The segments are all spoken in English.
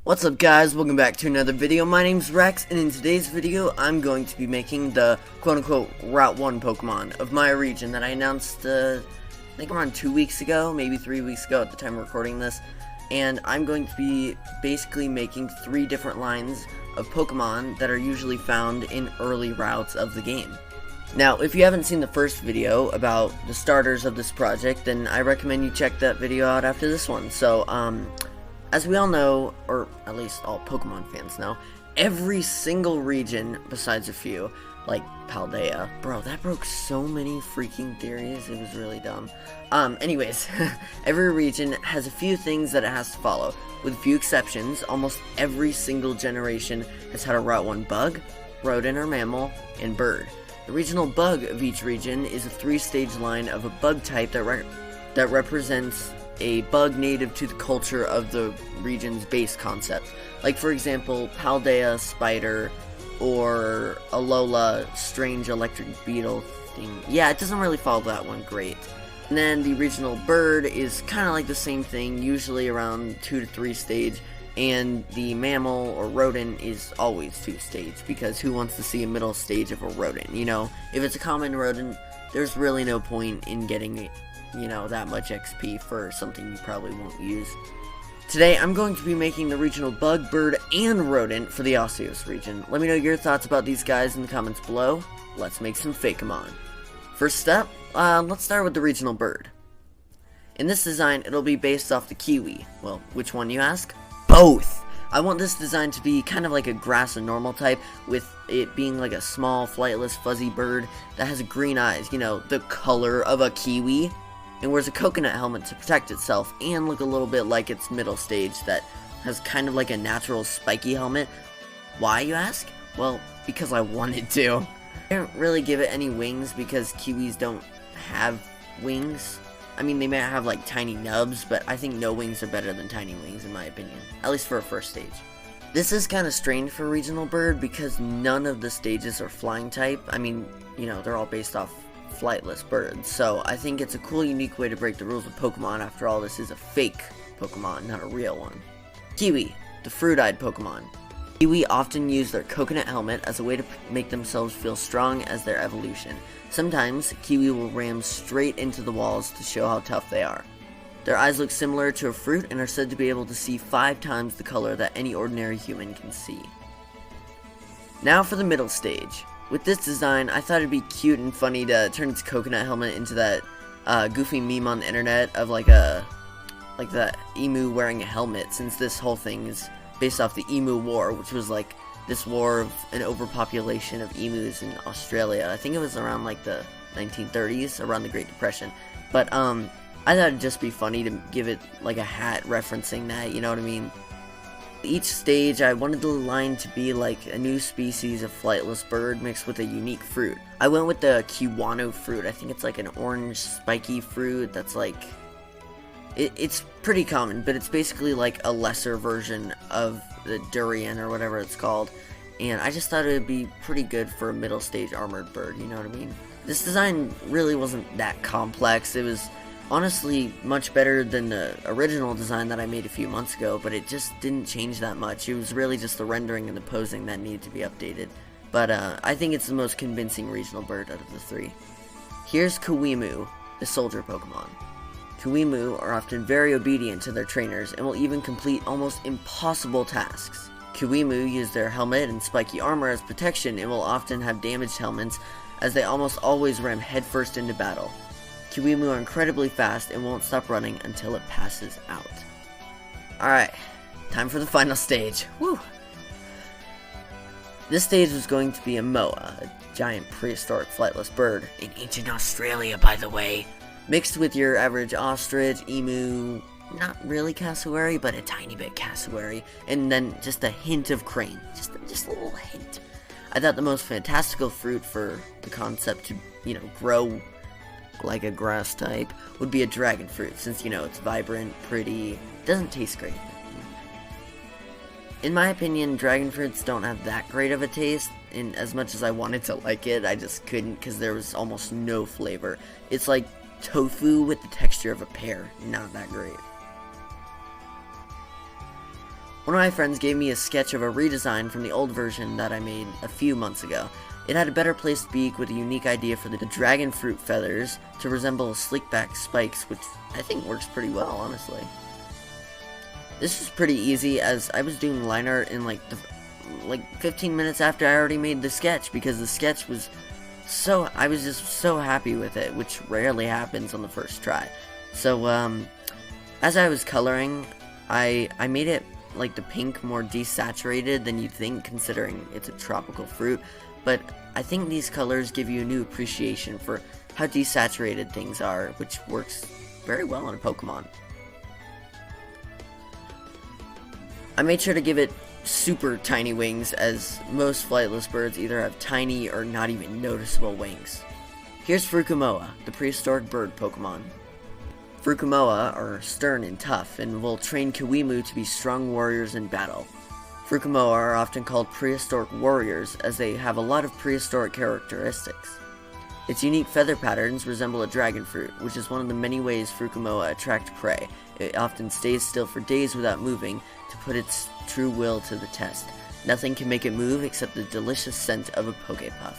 What's up guys, welcome back to another video. My name's Rex, and in today's video I'm going to be making the quote-unquote Route 1 Pokemon of my region that I announced I think around 2 weeks ago, maybe 3 weeks ago at the time of recording this. And I'm going to be basically making 3 different lines of Pokemon that are usually found in early routes of the game. Now, if you haven't seen the first video about the starters of this project, then I recommend you check that video out after this one. So, as we all know, or at least all Pokemon fans know, every single region, besides a few, like Paldea, bro, that broke so many freaking theories, it was really dumb. Anyways, every region has a few things that it has to follow. With a few exceptions, almost every single generation has had a Route 1 bug, rodent or mammal, and bird. The regional bug of each region is a 3-stage line of a bug type that represents a bug native to the culture of the region's base concept. Like, for example, Paldea spider or Alola strange electric beetle thing. Yeah, it doesn't really follow that one great. And then the regional bird is kind of like the same thing, usually around 2 to 3 stage. And the mammal or rodent is always 2 stage, because who wants to see a middle stage of a rodent? You know, if it's a common rodent, there's really no point in getting, you know, that much XP for something you probably won't use. Today, I'm going to be making the regional bug, bird, and rodent for the Ausseos region. Let me know your thoughts about these guys in the comments below. Let's make some Fakemon. First step, let's start with the regional bird. In this design, it'll be based off the Kiwee. Well, which one, you ask? Both! I want this design to be kind of like a grass and normal type, with it being like a small, flightless, fuzzy bird that has green eyes, you know, the color of a kiwi, and wears a coconut helmet to protect itself and look a little bit like its middle stage that has kind of like a natural spiky helmet. Why, you ask? Well, because I wanted to. I didn't really give it any wings because kiwis don't have wings. I mean, they might have like tiny nubs, but I think no wings are better than tiny wings in my opinion, at least for a first stage. This is kind of strange for regional bird because none of the stages are flying type. I mean, you know, they're all based off flightless birds, so I think it's a cool, unique way to break the rules of Pokemon. After all, this is a fake Pokemon, not a real one. Kiwee, the fruit-eyed Pokemon. Kiwee often use their coconut helmet as a way to make themselves feel strong as their evolution. Sometimes, Kiwee will ram straight into the walls to show how tough they are. Their eyes look similar to a fruit and are said to be able to see 5 times the color that any ordinary human can see. Now for the middle stage. With this design, I thought it'd be cute and funny to turn its coconut helmet into that goofy meme on the internet of like that emu wearing a helmet, since this whole thing is based off the Emu War, which was like this war of an overpopulation of emus in Australia. I think it was around like the 1930s, around the Great Depression. But I thought it'd just be funny to give it like a hat referencing that, you know what I mean? Each stage, I wanted the line to be like a new species of flightless bird mixed with a unique fruit. I went with the Kiwano fruit. I think it's like an orange spiky fruit that's like... It's pretty common, but it's basically like a lesser version of the durian or whatever it's called. And I just thought it would be pretty good for a middle stage armored bird, you know what I mean? This design really wasn't that complex. It was honestly much better than the original design that I made a few months ago, but it just didn't change that much. It was really just the rendering and the posing that needed to be updated. But I think it's the most convincing regional bird out of the 3. Here's Kiwimu, the soldier Pokemon. Kiwimu are often very obedient to their trainers and will even complete almost impossible tasks. Kiwimu use their helmet and spiky armor as protection and will often have damaged helmets, as they almost always ram headfirst into battle. Kiwimu are incredibly fast and won't stop running until it passes out. Alright, time for the final stage. Woo! This stage was going to be a Moa, a giant prehistoric flightless bird, in ancient Australia, by the way, mixed with your average ostrich, emu, not really cassowary, but a tiny bit cassowary, and then just a hint of crane, just a little hint. I thought the most fantastical fruit for the concept to, you know, grow like a grass type would be a dragon fruit, since, you know, it's vibrant, pretty, doesn't taste great. In my opinion, dragon fruits don't have that great of a taste, and as much as I wanted to like it, I just couldn't because there was almost no flavor. It's like tofu with the texture of a pear, not that great. One of my friends gave me a sketch of a redesign from the old version that I made a few months ago. It had a better placed beak with a unique idea for the dragon fruit feathers to resemble sleek back spikes, which I think works pretty well, honestly. This was pretty easy, as I was doing line art in like 15 minutes after I already made the sketch, because the sketch was I was just so happy with it, which rarely happens on the first try. So as I was coloring, I made it like the pink more desaturated than you'd think, considering it's a tropical fruit, but I think these colors give you a new appreciation for how desaturated things are, which works very well on a Pokemon. I made sure to give it super tiny wings, as most flightless birds either have tiny or not even noticeable wings. Here's Frucomoa, the prehistoric bird Pokemon. Frucomoa are stern and tough, and will train Kiwimu to be strong warriors in battle. Frucomoa are often called prehistoric warriors, as they have a lot of prehistoric characteristics. Its unique feather patterns resemble a dragon fruit, which is one of the many ways Frucomoa attract prey. It often stays still for days without moving to put its true will to the test. Nothing can make it move except the delicious scent of a Pokepuff.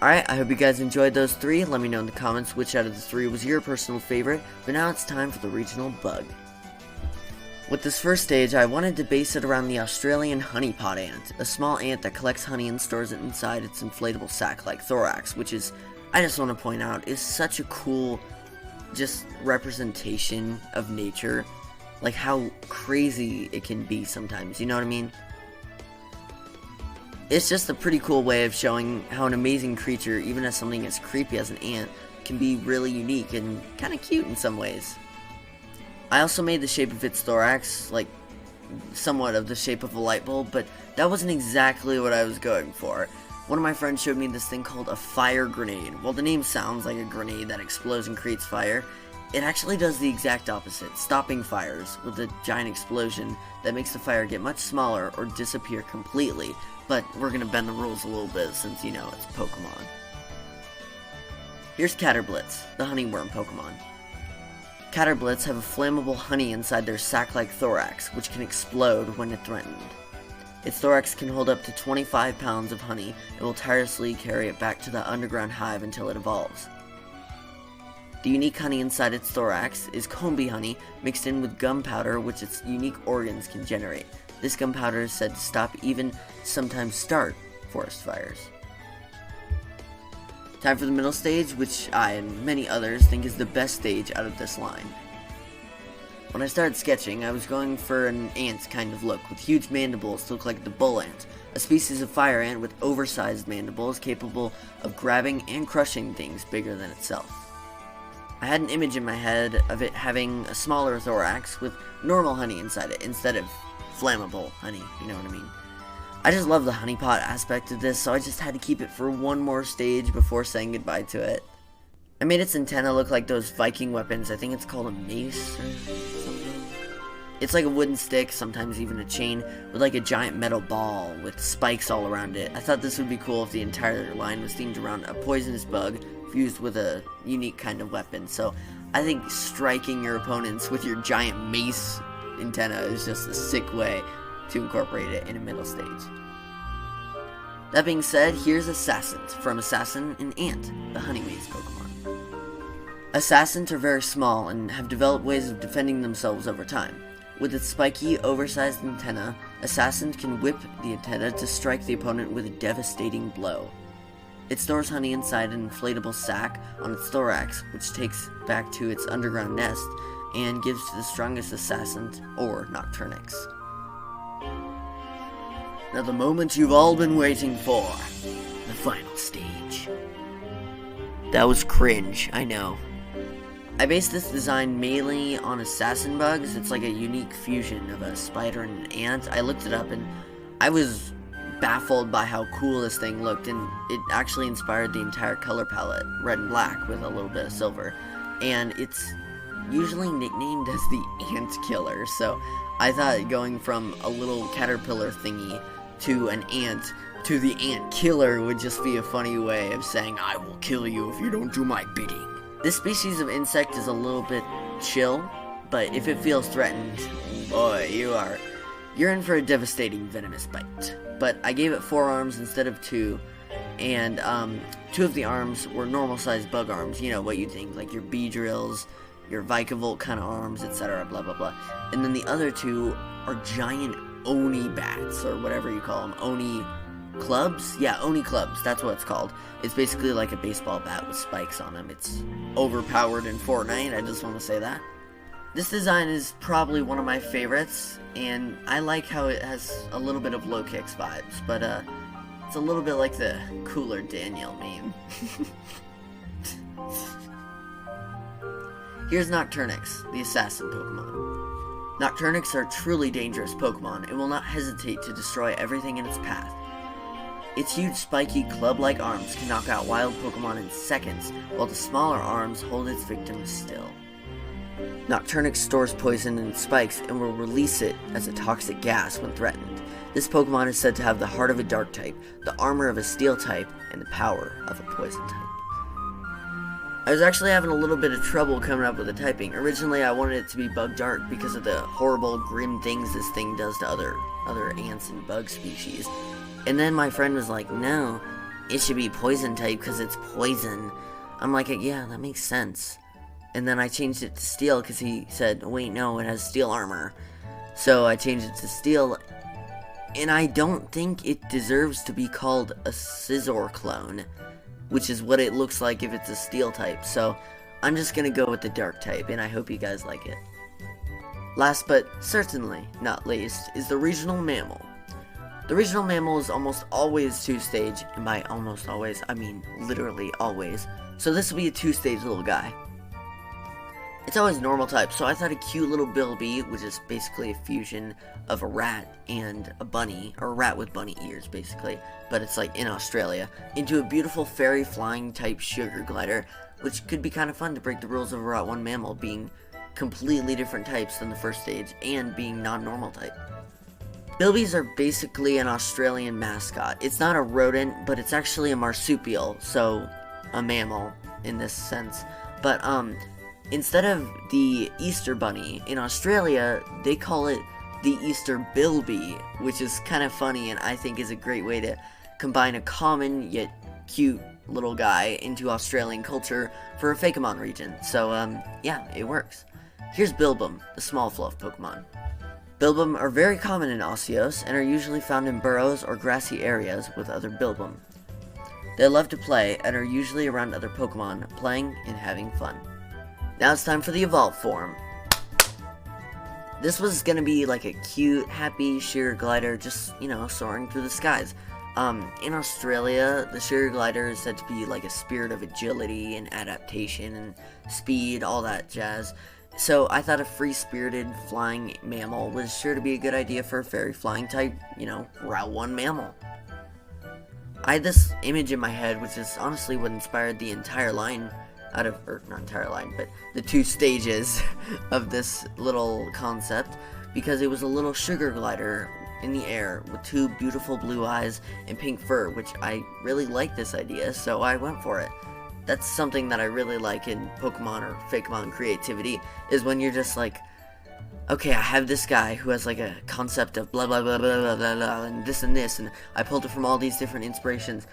Alright, I hope you guys enjoyed those three. Let me know in the comments which out of the three was your personal favorite, but now it's time for the regional bug. With this first stage, I wanted to base it around the Australian honeypot ant, a small ant that collects honey and stores it inside its inflatable sac-like thorax, which is, I just want to point out, is such a cool, just representation of nature, like how crazy it can be sometimes, you know what I mean? It's just a pretty cool way of showing how an amazing creature, even as something as creepy as an ant, can be really unique and kind of cute in some ways. I also made the shape of its thorax, like, somewhat of the shape of a light bulb, but that wasn't exactly what I was going for. One of my friends showed me this thing called a fire grenade. While the name sounds like a grenade that explodes and creates fire, it actually does the exact opposite, stopping fires with a giant explosion that makes the fire get much smaller or disappear completely, but we're gonna bend the rules a little bit since, you know, it's Pokemon. Here's Caterblitz, the honeyworm Pokemon. Caterblitz have a flammable honey inside their sac-like thorax, which can explode when threatened. Its thorax can hold up to 25 pounds of honey and will tirelessly carry it back to the underground hive until it evolves. The unique honey inside its thorax is combi honey mixed in with gunpowder, which its unique organs can generate. This gunpowder is said to stop, even sometimes start, forest fires. Time for the middle stage, which I and many others think is the best stage out of this line. When I started sketching, I was going for an ant kind of look, with huge mandibles to look like the bull ant, a species of fire ant with oversized mandibles capable of grabbing and crushing things bigger than itself. I had an image in my head of it having a smaller thorax with normal honey inside it, instead of flammable honey, you know what I mean. I just love the honeypot aspect of this, so I just had to keep it for one more stage before saying goodbye to it. I made its antenna look like those Viking weapons. I think it's called a mace or something. It's like a wooden stick, sometimes even a chain, with like a giant metal ball with spikes all around it. I thought this would be cool if the entire line was themed around a poisonous bug fused with a unique kind of weapon. So I think striking your opponents with your giant mace antenna is just a sick way to incorporate it in a middle stage. That being said, here's Assassant from Assassin and Ant, the honey maze Pokemon. Assassants are very small and have developed ways of defending themselves over time. With its spiky, oversized antenna, Assassin can whip the antenna to strike the opponent with a devastating blow. It stores honey inside an inflatable sac on its thorax, which takes back to its underground nest and gives to the strongest Assassin or Nocturnyx. Now the moment you've all been waiting for, the final stage. That was cringe, I know. I based this design mainly on assassin bugs. It's like a unique fusion of a spider and an ant. I looked it up and I was baffled by how cool this thing looked, and it actually inspired the entire color palette, red and black with a little bit of silver. And it's usually nicknamed as the Ant Killer, so I thought going from a little caterpillar thingy to an ant to the Ant Killer would just be a funny way of saying, I will kill you if you don't do my bidding. This species of insect is a little bit chill, but if it feels threatened, boy, you are you're in for a devastating venomous bite. But I gave it 4 arms instead of 2, and 2 of the arms were normal-sized bug arms, you know, what you'd think, like your Beedrills, your Vikavolt kind of arms, etc., blah, blah, blah. And then the other 2 are giant Oni bats, or whatever you call them, Oni clubs? Yeah, Oni clubs, that's what it's called. It's basically like a baseball bat with spikes on them. It's overpowered in Fortnite, I just want to say that. This design is probably one of my favorites, and I like how it has a little bit of low kicks vibes, but it's a little bit like the Cooler Daniel meme. Here's Nocturnyx, the Assassin Pokemon. Nocturnyx are truly dangerous Pokemon and will not hesitate to destroy everything in its path. Its huge spiky club-like arms can knock out wild Pokemon in seconds, while the smaller arms hold its victims still. Nocturnyx stores poison in its spikes and will release it as a toxic gas when threatened. This Pokemon is said to have the heart of a dark type, the armor of a steel type, and the power of a poison type. I was actually having a little bit of trouble coming up with the typing. Originally I wanted it to be bug dark because of the horrible grim things this thing does to other ants and bug species. And then my friend was like, no, it should be poison type because it's poison. I'm like, yeah, that makes sense. And then I changed it to steel because he said, wait, no, it has steel armor. So I changed it to steel, and I don't think it deserves to be called a Scizor clone, which is what it looks like if it's a steel type. So I'm just going to go with the dark type, and I hope you guys like it. Last but certainly not least is the regional mammal. The regional mammal is almost always 2-stage, and by almost always, I mean literally always. So this will be a 2-stage little guy. It's always normal type, so I thought a cute little Bilbum, which is basically a fusion of a rat and a bunny, or a rat with bunny ears basically, but it's like in Australia, into a beautiful fairy flying type sugar glider, which could be kind of fun to break the rules of a Route 1 mammal being completely different types than the first stage and being non-normal type. Bilbums are basically an Australian mascot. It's not a rodent, but it's actually a marsupial, so a mammal in this sense. But instead of the Easter Bunny in Australia, they call it the Easter Bilbum, which is kind of funny and I think is a great way to combine a common yet cute little guy into Australian culture for a Fakemon region. So yeah, it works. Here's Bilbum, the small fluff Pokemon. Bilbum are very common in Ausseos and are usually found in burrows or grassy areas with other Bilbum. They love to play and are usually around other Pokemon, playing and having fun. Now it's time for the evolved form. This was gonna be like a cute, happy sugar glider, just, you know, soaring through the skies. In Australia, the sugar glider is said to be like a spirit of agility and adaptation and speed, all that jazz. So I thought a free-spirited flying mammal was sure to be a good idea for a fairy flying type, you know, Route 1 mammal. I had this image in my head, which is honestly what inspired the entire line not entire line, but the 2 stages of this little concept, because it was a little sugar glider in the air with 2 beautiful blue eyes and pink fur, which I really like this idea, so I went for it. That's something that I really like in Pokemon or Fakemon creativity, is when you're just like, okay, I have this guy who has like a concept of blah blah blah blah blah blah, blah and this, and I pulled it from all these different inspirations.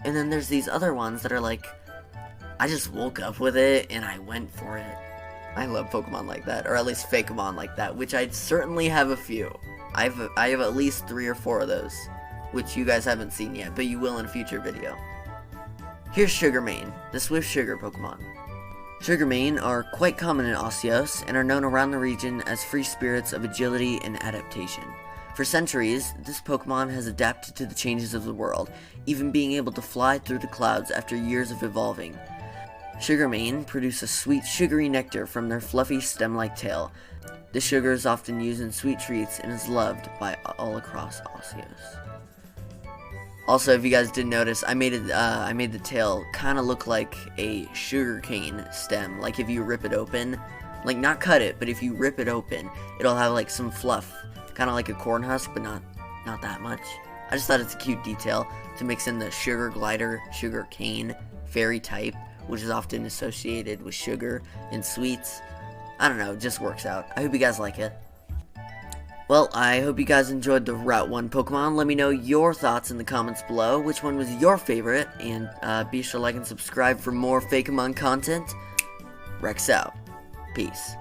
And then there's these other ones that are like, I just woke up with it and I went for it. I love Pokemon like that, or at least Fakemon like that, which I certainly have a few. I have at least 3 or 4 of those, which you guys haven't seen yet, but you will in a future video. Here's Sugarmane, the swift sugar Pokemon. Sugarmane are quite common in Ausseos and are known around the region as free spirits of agility and adaptation. For centuries, this Pokemon has adapted to the changes of the world, even being able to fly through the clouds after years of evolving. Sugarmane produce a sweet, sugary nectar from their fluffy stem-like tail. This sugar is often used in sweet treats and is loved by all across Ausseos. Also, if you guys didn't notice, I made the tail kind of look like a sugarcane stem. Like if you rip it open, like not cut it, but if you rip it open, it'll have like some fluff, kind of like a corn husk, but not that much. I just thought it's a cute detail to mix in the sugar glider, sugar cane, fairy type, which is often associated with sugar and sweets. I don't know, it just works out. I hope you guys like it. Well, I hope you guys enjoyed the Route 1 Pokemon. Let me know your thoughts in the comments below. Which one was your favorite? And be sure to like and subscribe for more Fakemon content. Rex out. Peace.